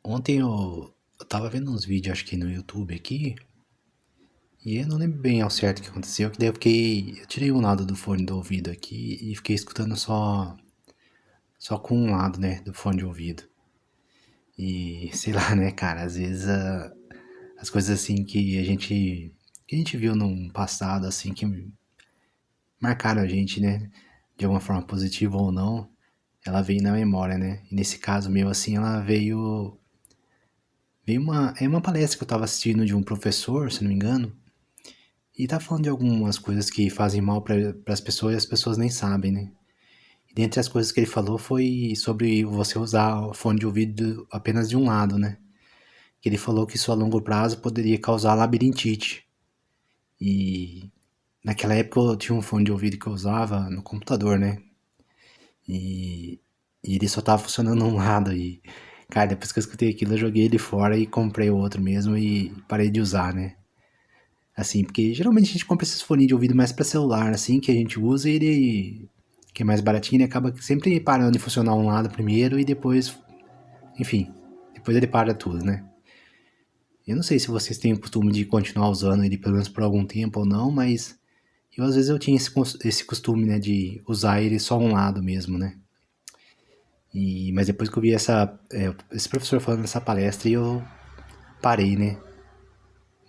Ontem eu tava vendo uns vídeos, acho que no YouTube aqui, e eu não lembro bem ao certo o que aconteceu, que daí eu tirei um lado do fone do ouvido aqui e fiquei escutando só com um lado, né, do fone de ouvido. E sei lá, né, cara, às vezes as coisas assim que a gente viu num passado, assim, que marcaram a gente, né, de alguma forma positiva ou não, ela veio na memória, né? E nesse caso meu, assim, ela veio uma palestra que eu tava assistindo de um professor, se não me engano. E tá falando de algumas coisas que fazem mal para as pessoas e as pessoas nem sabem, né? E dentre as coisas que ele falou foi sobre você usar o fone de ouvido apenas de um lado, né? Que ele falou que isso a longo prazo poderia causar labirintite. E naquela época eu tinha um fone de ouvido que eu usava no computador, né? E, e ele só tava funcionando um lado. E, cara, depois que eu escutei aquilo, eu joguei ele fora e comprei outro mesmo e parei de usar, né? Assim, porque geralmente a gente compra esses fones de ouvido mais para celular, assim, que a gente usa e ele, que é mais baratinho, ele acaba sempre parando de funcionar um lado primeiro e depois, enfim, depois ele para tudo, né? Eu não sei se vocês têm o costume de continuar usando ele pelo menos por algum tempo ou não, mas eu às vezes eu tinha esse costume, né, de usar ele só um lado mesmo, né? Mas depois que eu vi esse professor falando nessa palestra, eu parei, né?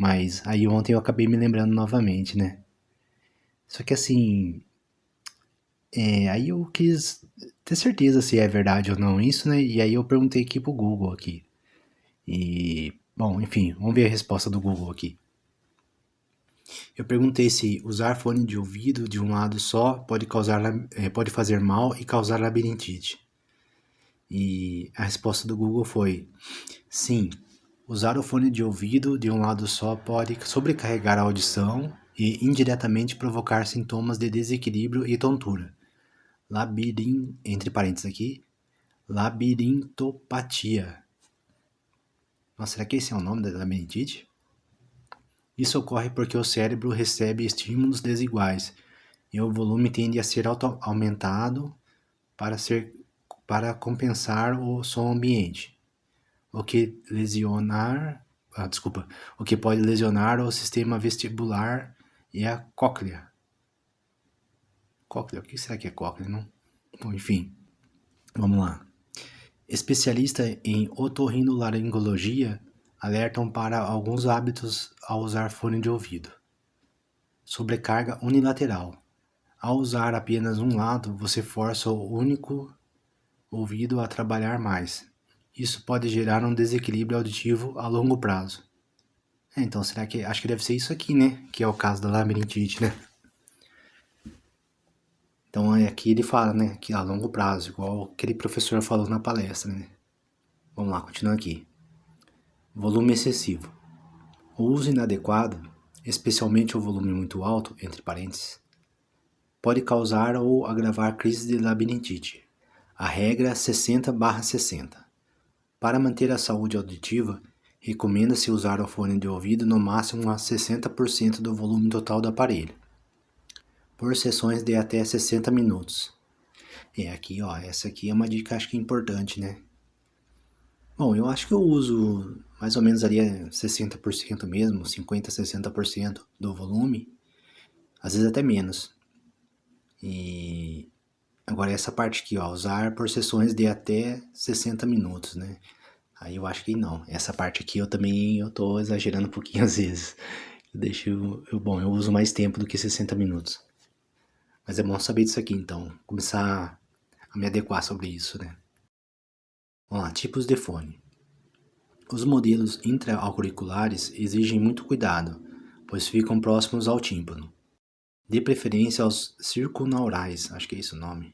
Mas aí ontem eu acabei me lembrando novamente, né? Só que assim, aí eu quis ter certeza se é verdade ou não isso, né? E aí eu perguntei aqui pro Google aqui. E, bom, enfim, vamos ver a resposta do Google aqui. Eu perguntei se usar fone de ouvido de um lado só pode fazer mal e causar labirintite. E a resposta do Google foi: sim, usar o fone de ouvido de um lado só pode sobrecarregar a audição e indiretamente provocar sintomas de desequilíbrio e tontura. Entre parênteses aqui, labirintopatia. Nossa, será que esse é o nome da labirintite? Isso ocorre porque o cérebro recebe estímulos desiguais e o volume tende a ser aumentado para, ser, para compensar o som ambiente, o que o que pode lesionar o sistema vestibular e a cóclea. Cóclea, o que será que é cóclea, não? Bom, enfim, vamos lá. Especialistas em otorrinolaringologia alertam para alguns hábitos ao usar fone de ouvido. Sobrecarga unilateral. Ao usar apenas um lado, você força o único ouvido a trabalhar mais. Isso pode gerar um desequilíbrio auditivo a longo prazo. Então, será que... Acho que deve ser isso aqui, né? Que é o caso da labirintite, né? Então, aqui ele fala, né? Que a longo prazo, igual aquele professor falou na palestra, né? Vamos lá, continuando aqui. Volume excessivo. O uso inadequado, especialmente o volume muito alto, entre parênteses, pode causar ou agravar crise de labirintite. A regra 60/60. Para manter a saúde auditiva, recomenda-se usar o fone de ouvido no máximo a 60% do volume total do aparelho, por sessões de até 60 minutos. Aqui, ó, essa aqui é uma dica acho que importante, né? Bom, eu acho que eu uso mais ou menos ali 60% mesmo, 50, 60% do volume, às vezes até menos. E agora essa parte aqui, ó, usar por sessões de até 60 minutos, né? Aí eu acho que não. Essa parte aqui eu tô exagerando um pouquinho às vezes. Bom, eu uso mais tempo do que 60 minutos. Mas é bom saber disso aqui então, começar a me adequar sobre isso, né? Vamos lá, tipos de fone. Os modelos intra-auriculares exigem muito cuidado, pois ficam próximos ao tímpano. Dê preferência aos circunaurais, acho que é esse o nome,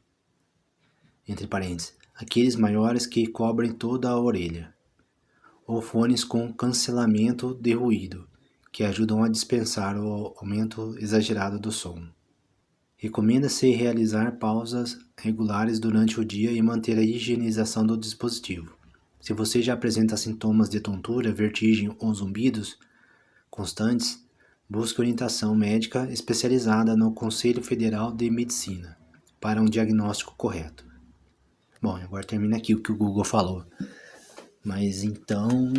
entre parênteses, aqueles maiores que cobrem toda a orelha, ou fones com cancelamento de ruído, que ajudam a dispensar o aumento exagerado do som. Recomenda-se realizar pausas regulares durante o dia e manter a higienização do dispositivo. Se você já apresenta sintomas de tontura, vertigem ou zumbidos constantes, busque orientação médica especializada no Conselho Federal de Medicina para um diagnóstico correto. Bom, agora termina aqui o que o Google falou. Mas então,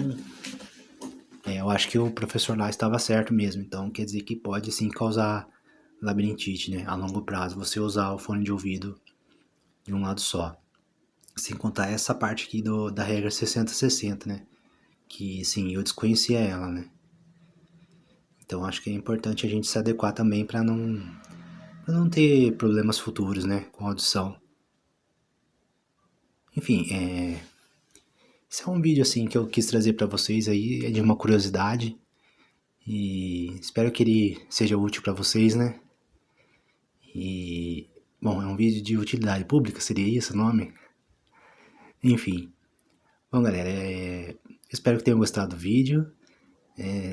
eu acho que o professor lá estava certo mesmo. Então quer dizer que pode sim causar labirintite, né? A longo prazo, você usar o fone de ouvido de um lado só. Sem contar essa parte aqui da regra 60-60, né? Que sim, eu desconhecia ela, né? Então acho que é importante a gente se adequar também para não ter problemas futuros, né? Com a audição. Enfim, esse é um vídeo assim que eu quis trazer para vocês aí, é de uma curiosidade. E espero que ele seja útil para vocês, né? E, bom, é um vídeo de utilidade pública, seria isso o nome? Enfim. Bom, galera, espero que tenham gostado do vídeo.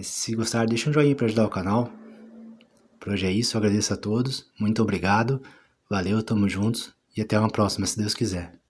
Se gostaram, deixa um joinha para ajudar o canal. Por hoje é isso, eu agradeço a todos. Muito obrigado. Valeu, tamo juntos. E até uma próxima, se Deus quiser.